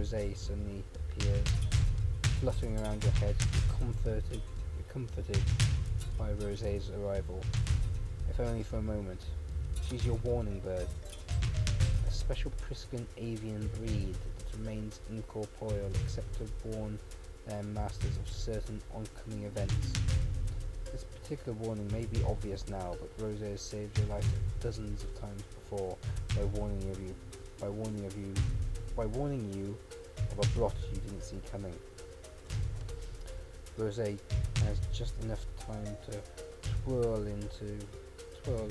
Rosé suddenly appears, fluttering around your head. You're comforted by Rosé's arrival, if only for a moment. She's your warning bird, a special Priscan avian breed that remains incorporeal except to warn their masters of certain oncoming events. This particular warning may be obvious now, but Rosé has saved your life dozens of times before by warning you of a blot you didn't see coming. Rosé has just enough time to twirl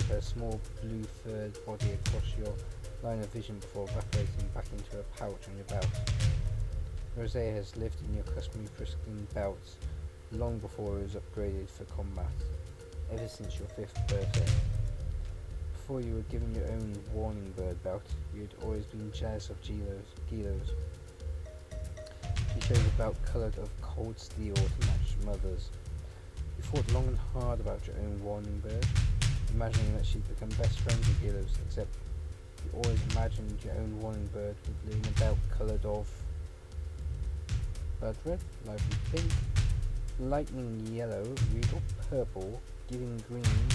her small blue furred body across your line of vision before evaporating back into a pouch on your belt. Rosé has lived in your customary Priscan belts long before it was upgraded for combat, ever since your 5th birthday. Before you were given your own warning bird belt, you had always been jealous of Gilo's. She chose a belt coloured of cold steel to match mother's. You thought long and hard about your own warning bird, imagining that she'd become best friends with Gilo's, except you always imagined your own warning bird would live in a belt coloured of blood red, lively pink, lightning yellow, regal purple, giving green,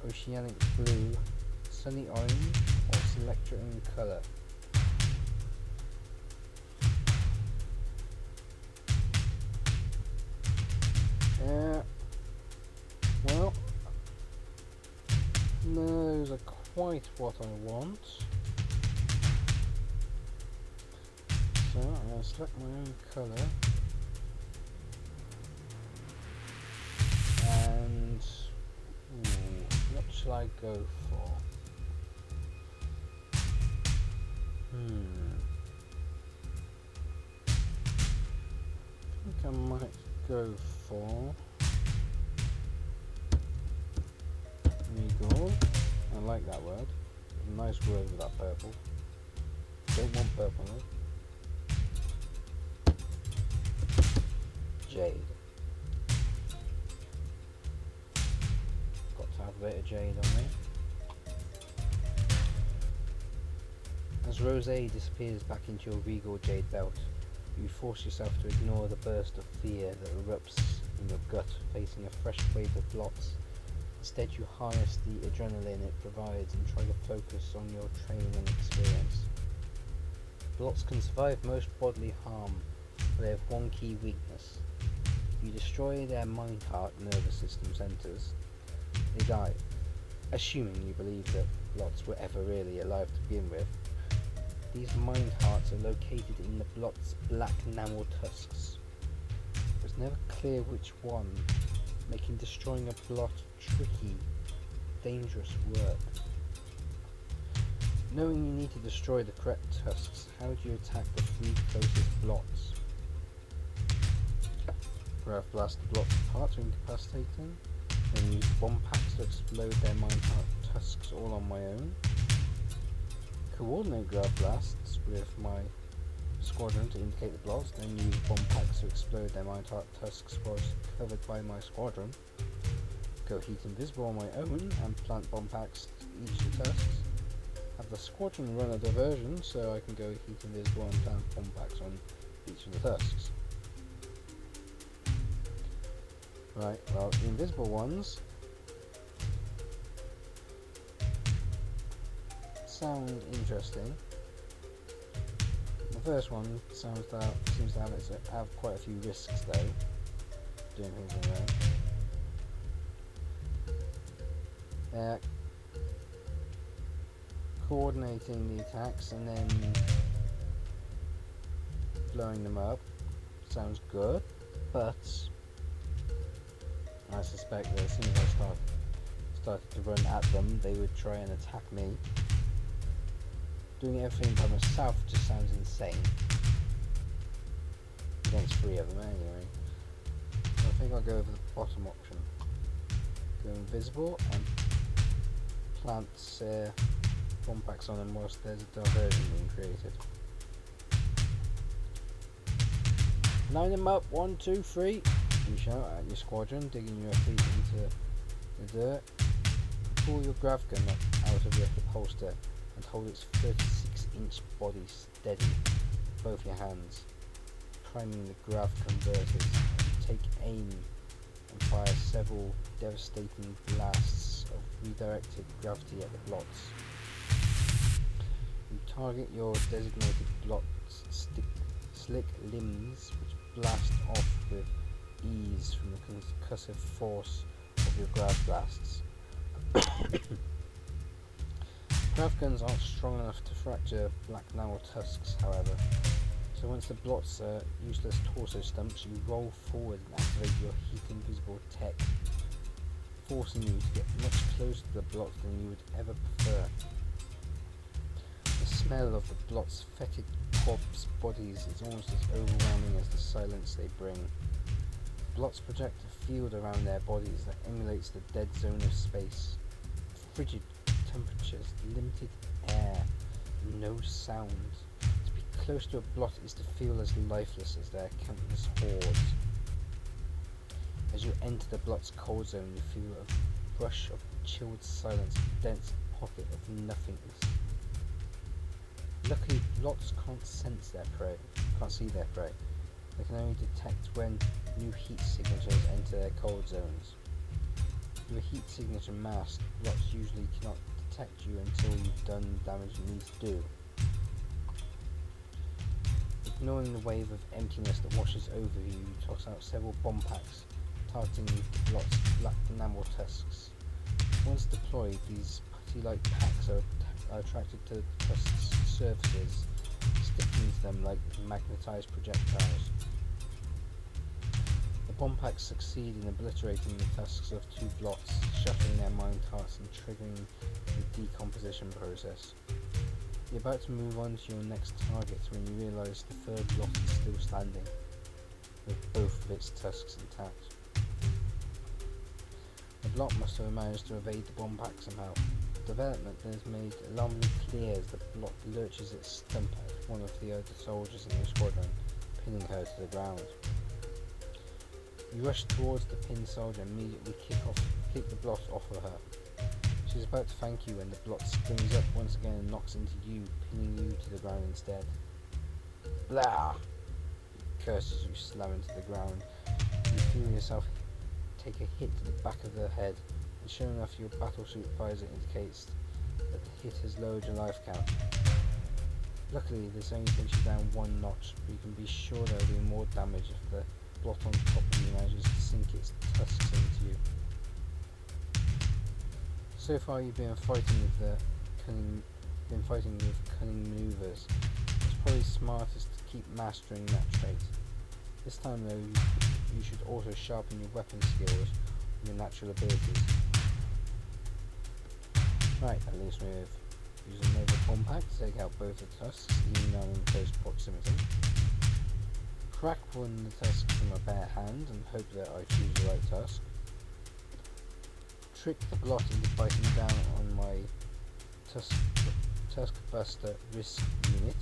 oceanic blue, sunny orange, or select your own colour. Well, those are quite what I want. So I'm going to select my own colour. And what shall I go for? I think I might go for regal. I like that word. It's a nice word with that purple. Don't want purple though. Jade. Got to have a bit of jade on me. As Rosé disappears back into your regal jade belt, you force yourself to ignore the burst of fear that erupts in your gut facing a fresh wave of blots. Instead, you harness the adrenaline it provides and try to focus on your training and experience. Blots can survive most bodily harm, but they have one key weakness. If you destroy their mind-heart nervous system centers, they die. Assuming you believe that blots were ever really alive to begin with. These mind hearts are located in the blot's black enamel tusks. It was never clear which one, making destroying a blot tricky, dangerous work. Knowing you need to destroy the correct tusks, how do you attack the 3 closest blots? Grav blast the blots apart to incapacitate them, then use bomb packs to explode their mind heart tusks all on my own. Coordinate grav blasts with my squadron to indicate the blots, then use bomb packs to explode their mind heart tusks whilst covered by my squadron. Go heat invisible on my own and plant bomb packs to each of the tusks. Have the squadron run a diversion so I can go heat invisible and plant bomb packs on each of the tusks. Right, well, the invisible ones sound interesting. The first one seems to have quite a few risks though, doing things on their own. Coordinating the attacks and then blowing them up sounds good, but I suspect that as soon as I started to run at them, they would try and attack me. Doing everything by myself just sounds insane. Against 3 of them anyway. So I think I'll go for the bottom option. Go invisible and plant bomb packs on them whilst there's a diversion being created. Line them up, 1, 2, 3. You shout at your squadron, digging your feet into the dirt. Pull your grav gun out of your hip holster and hold its 36-inch body steady. with both your hands, priming the grav converters. You take aim and fire several devastating blasts of redirected gravity at the blots. You target your designated blots slick limbs, which blast off with ease from the concussive force of your grav blasts. Grav guns aren't strong enough to fracture black enamel tusks, however, so once the blots are useless torso stumps, you roll forward and activate your heat invisible tech, forcing you to get much closer to the blots than you would ever prefer. The smell of the blots' fetid corpse bodies is almost as overwhelming as the silence they bring. Blots project a field around their bodies that emulates the dead zone of space. Frigid temperatures, limited air, no sound. To be close to a blot is to feel as lifeless as their countless hordes. As you enter the blot's cold zone, you feel a rush of chilled silence, a dense pocket of nothingness. Luckily, blots can't sense their prey, can't see their prey. They can only detect when new heat signatures enter their cold zones. With a heat signature mask, blots usually cannot detect you until you've done the damage you need to do. Ignoring the wave of emptiness that washes over you, you toss out several bomb packs, targeting the blot's black enamel tusks. Once deployed, these putty-like packs are attracted to the tusk's surfaces, sticking to them like magnetized projectiles. The bomb packs succeed in obliterating the tusks of two blots, shattering their mind hearts and triggering the decomposition process. You're about to move on to your next target when you realise the third blot is still standing, with both of its tusks intact. The blot must have managed to evade the bomb pack somehow. The development is made alarmingly clear as the blot lurches its stump at one of the other soldiers in your squadron, pinning her to the ground. You rush towards the pinned soldier and immediately kick the blot off of her. She's about to thank you when the blot springs up once again and knocks into you, pinning you to the ground instead. Blah! It curses you, slam into the ground. You feel yourself take a hit to the back of the head, and sure enough your battlesuit visor indicates that the hit has lowered your life count. Luckily this only takes you down one notch, but you can be sure there will be more damage if the blot on top of you manages to sink its tusks into you. So far you've been fighting with cunning maneuvers. It's probably smartest to keep mastering that trait. This time though, you should also sharpen your weapon skills and your natural abilities. Right, at least move. Use another bomb pack to take out both the tusks, even though in close proximity. Crack one of the tusks from a bare hand and hope that I choose the right tusk. Trick the blot into biting down on my Tusk Buster Risk unit,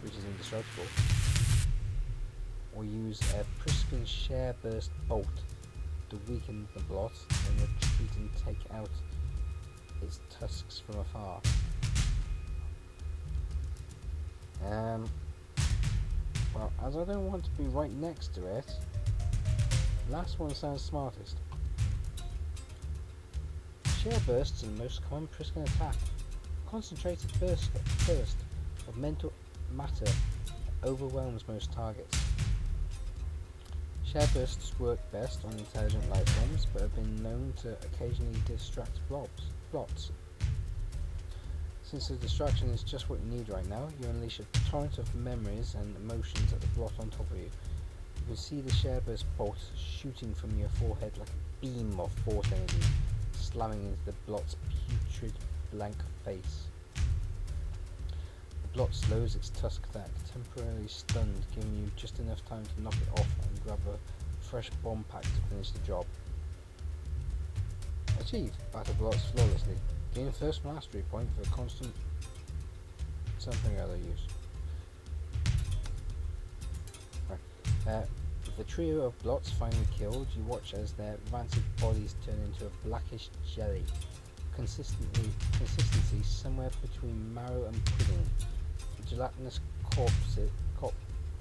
which is indestructible, or use a Priskin Share Burst Bolt to weaken the blot and retreat and take out its tusks from afar. Well, as I don't want to be right next to it, last one sounds smartest. Share bursts are the most common Priskin attack. Concentrated burst of mental matter overwhelms most targets. Share bursts work best on intelligent life forms, but have been known to occasionally distract blots. Since the distraction is just what you need right now, you unleash a torrent of memories and emotions at the blot on top of you. You can see the share burst bolt shooting from your forehead like a beam of force energy, slamming into the blot's putrid blank face. The blot slows its tusk attack, temporarily stunned, giving you just enough time to knock it off and grab a fresh bomb pack to finish the job. Achieved. Battle blots flawlessly. Gain first mastery point for constant something or other use. Right. With the trio of blots finally killed, you watch as their rancid bodies turn into a blackish jelly. Consistency somewhere between marrow and pudding. The The gelatinous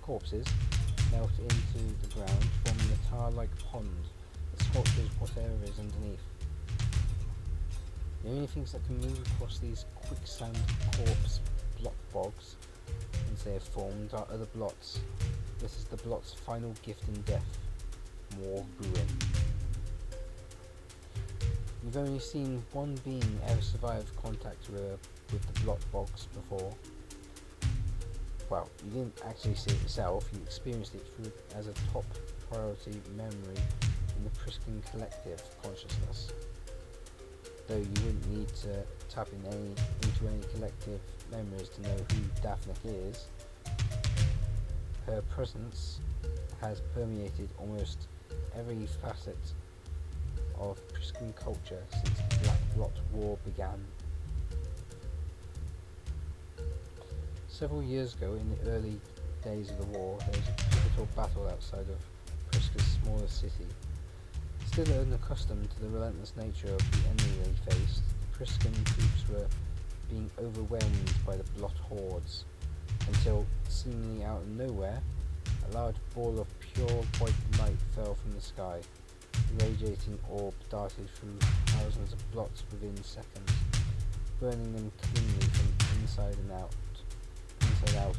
corpses melt into the ground, forming a tar-like pond that sculptures whatever is underneath. The only things that can move across these quicksand corpse blotbogs, as they are formed, are other blots. This is the blot's final gift in death: more ruin. You've only seen one being ever survive contact with the blotbogs before. Well, you didn't actually see it yourself, you experienced it through as a top priority memory in the Priscan collective consciousness. Though you wouldn't need to tap into any collective memories to know who Daphne is, her presence has permeated almost every facet of Priscan culture since the Black Blot War began. Several years ago, in the early days of the war, there was a pivotal battle outside of Prisca's smaller city. Still unaccustomed to the relentless nature of the enemy they faced, the Priscan troops were being overwhelmed by the Blot hordes, until, seemingly out of nowhere, a large ball of pure white light fell from the sky. The radiating orb darted through thousands of blots within seconds, burning them cleanly from inside out,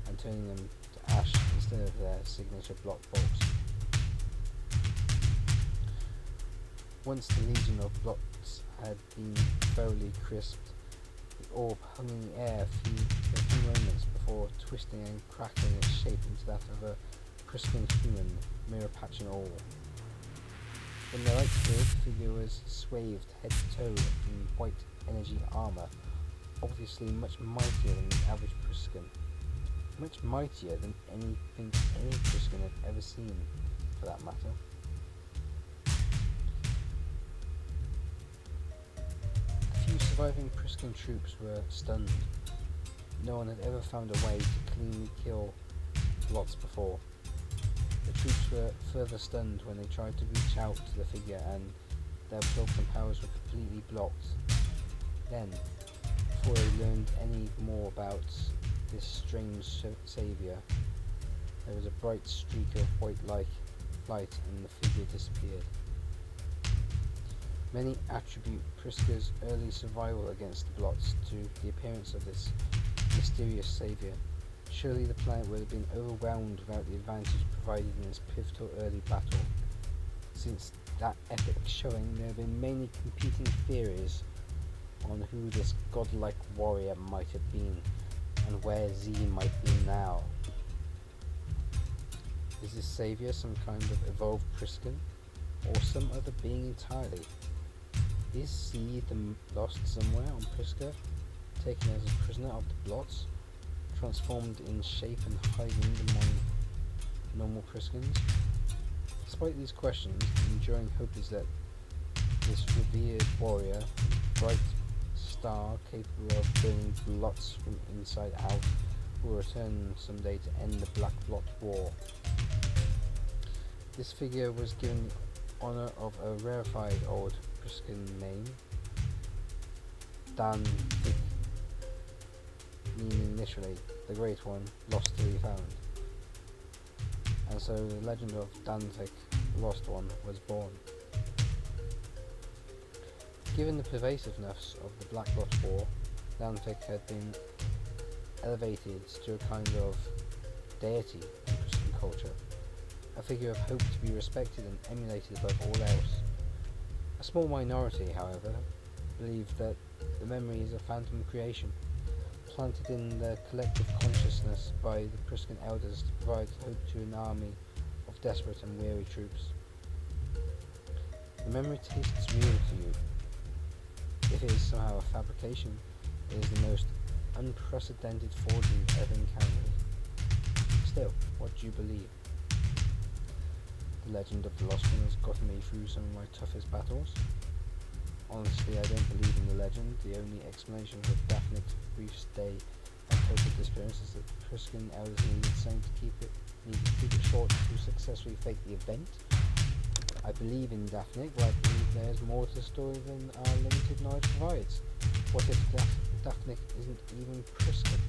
and turning them to ash instead of their signature blotbogs. Once the legion of blots had been thoroughly crisped, the orb hung in the air for a few moments before twisting and cracking its shape into that of a Priscan human, mirror patch and all. When the light cleared, the figure was swathed head to toe in white energy armour, obviously much mightier than the average Priscan. Much mightier than anything any Priscan had ever seen, for that matter. The few surviving Priscan troops were stunned. No one had ever found a way to cleanly kill blots before. The troops were further stunned when they tried to reach out to the figure and their absorption powers were completely blocked. Then, before they learned any more about this strange saviour, there was a bright streak of white light and the figure disappeared. Many attribute Prisca's early survival against the blots to the appearance of this mysterious saviour. Surely the planet would have been overwhelmed without the advantage provided in this pivotal early battle. Since that epic showing, there have been many competing theories on who this godlike warrior might have been, and where Z might be now. Is this saviour some kind of evolved Priscan, or some other being entirely? Is Z the lost somewhere on Prisca, taken as a prisoner of the blots, transformed in shape and hiding among normal Priscans? Despite these questions, the enduring hope is that this revered warrior, bright star capable of burning blots from inside out, will return someday to end the Black Blot War. This figure was given the honour of a rarefied old Priscan name, Dan Thick, meaning literally the Great One, lost to be found. And so the legend of Danvik, Lost One, was born. Given the pervasiveness of the Black Blot War, Danvik had been elevated to a kind of deity in Christian culture, a figure of hope to be respected and emulated above all else. A small minority, however, believe that the memory is a phantom creation, planted in the collective consciousness by the Priscan elders to provide hope to an army of desperate and weary troops. The memory tastes real to you. If it is somehow a fabrication, it is the most unprecedented forgery ever encountered. Still, what do you believe? The legend of the Lost One has gotten me through some of my toughest battles. Honestly, I don't believe in the legend. The only explanation for Daphne's brief stay and total disappearance is that the Priscan elders needed to keep it short to successfully fake the event. I believe in Daphne, but I believe there's more to the story than our limited knowledge provides. What if Daphne isn't even Priscan?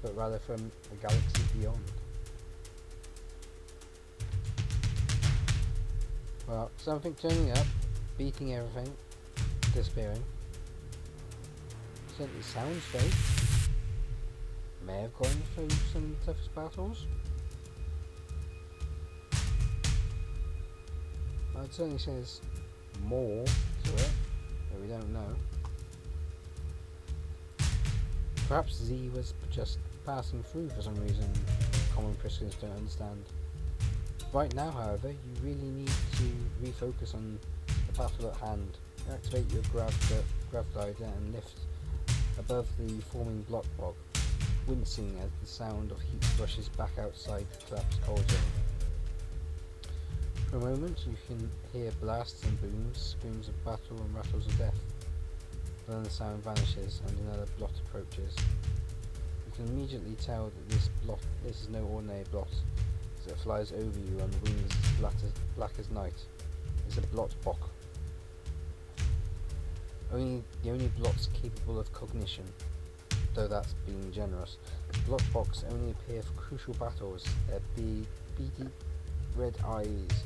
but rather from a galaxy beyond. Well, something turning up, beating everything, disappearing. Certainly sounds fake. May have gone through some toughest battles. I'd certainly say there's more to it, but we don't know. Perhaps Z was just passing through for some reason common Priscans don't understand. Right now, however, you really need to refocus on the battle at hand. Activate your grav glider and lift above the forming blotbog, wincing as the sound of heat rushes back outside the collapsed cauldron. For a moment you can hear blasts and booms, screams of battle and rattles of death. But then the sound vanishes and another blot approaches. You can immediately tell that this is no ordinary blot, as it flies over you on wings as black as night. It's a blotboc. The only blots capable of cognition, though that's being generous. Blotbocs only appear for crucial battles, their beady red eyes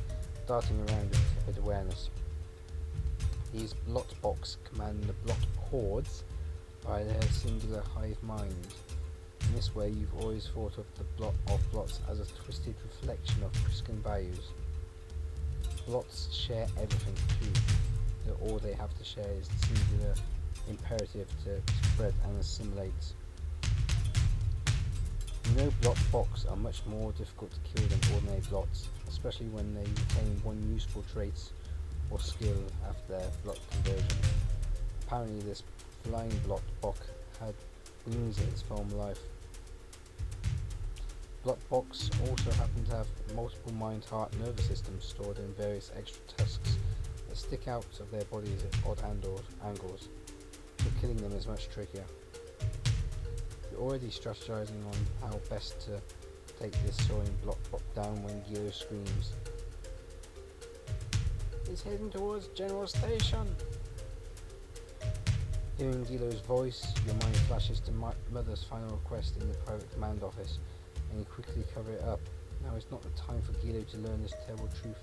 darting around with tepid awareness. These blotbocs command the blot hordes by their singular hive mind. In this way you've always thought of the blots as a twisted reflection of Priscan values. Blots share everything too, though all they have to share is the singular imperative to spread and assimilate. You know, blotbocs are much more difficult to kill than ordinary blots, especially when they retain one useful trait or skill after their blot conversion. Apparently this flying blotboc had wings in its former life. Blotbocs also happen to have multiple mind, heart, nervous systems stored in various extra tusks that stick out of their bodies at odd angles, so killing them is much trickier. You're already strategizing on how best to take this soaring blotboc down when Gilo screams, "He's heading towards General Station!" Hearing Gilo's voice, your mind flashes to Mother's final request in the private command office, and you quickly cover it up. Now is not the time for Gilo to learn this terrible truth.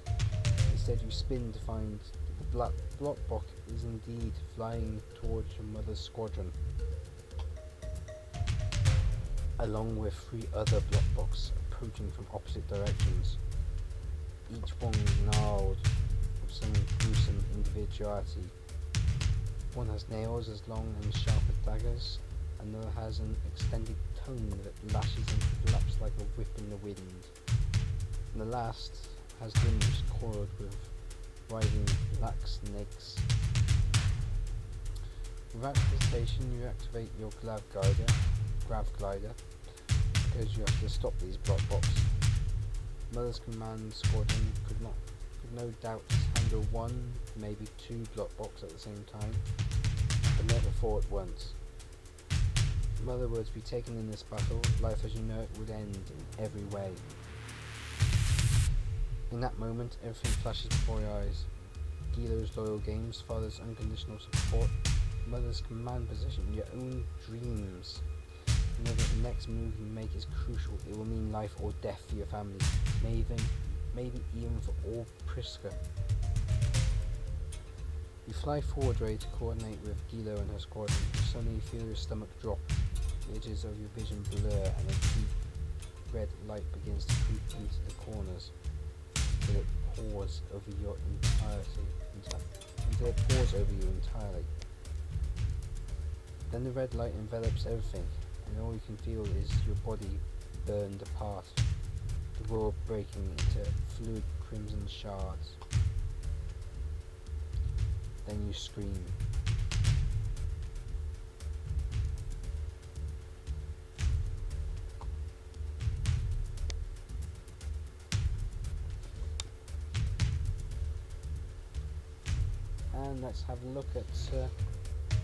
Instead you spin to find that the blotboc is indeed flying towards your mother's squadron, along with 3 other blotbocs approaching from opposite directions, each one gnarled with some gruesome individuality. One has nails as long and sharp as daggers, another has an extended tongue that lashes and flaps like a whip in the wind, and the last has limbs coiled with writhing black snakes. Without hesitation you activate your grav glider, because you have to stop these blotbocs. Mother's command squadron could no doubt handle 1, maybe 2 blotbocs at the same time, but never 4 at once. If Mother were to be taken in this battle, life as you know it would end in every way. In that moment, everything flashes before your eyes. Gilo's loyal games, Father's unconditional support, Mother's command position, your own dreams. You know that the next move you make is crucial. It will mean life or death for your family, maybe even for all Prisca. You fly forward ready to coordinate with Gilo and her squadron. Suddenly you feel your stomach drop, the edges of your vision blur, and a deep red light begins to creep into the corners until it pours over you entirely. Then the red light envelops everything, and all you can feel is your body burned apart, the world breaking into fluid crimson shards. Then you scream. And let's have a look at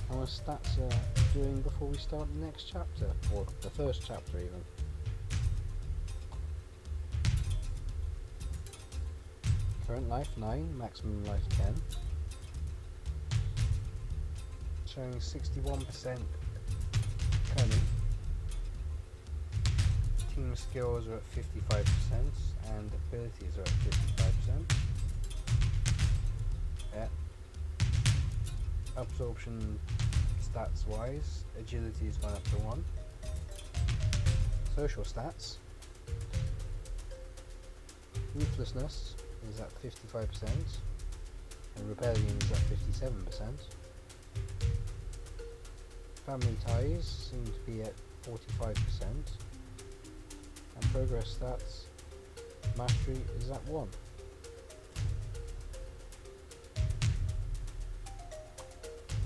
how our stats are doing before we start the next chapter, or the first chapter even. Current life 9, maximum life 10. Showing 61% cunning. Team skills are at 55% and abilities are at 55%. Yeah. Absorption stats wise, agility has gone up to 1. Social stats. Ruthlessness is at 55% and rebellion is at 57%. Family ties seem to be at 45%. And progress stats, mastery is at 1.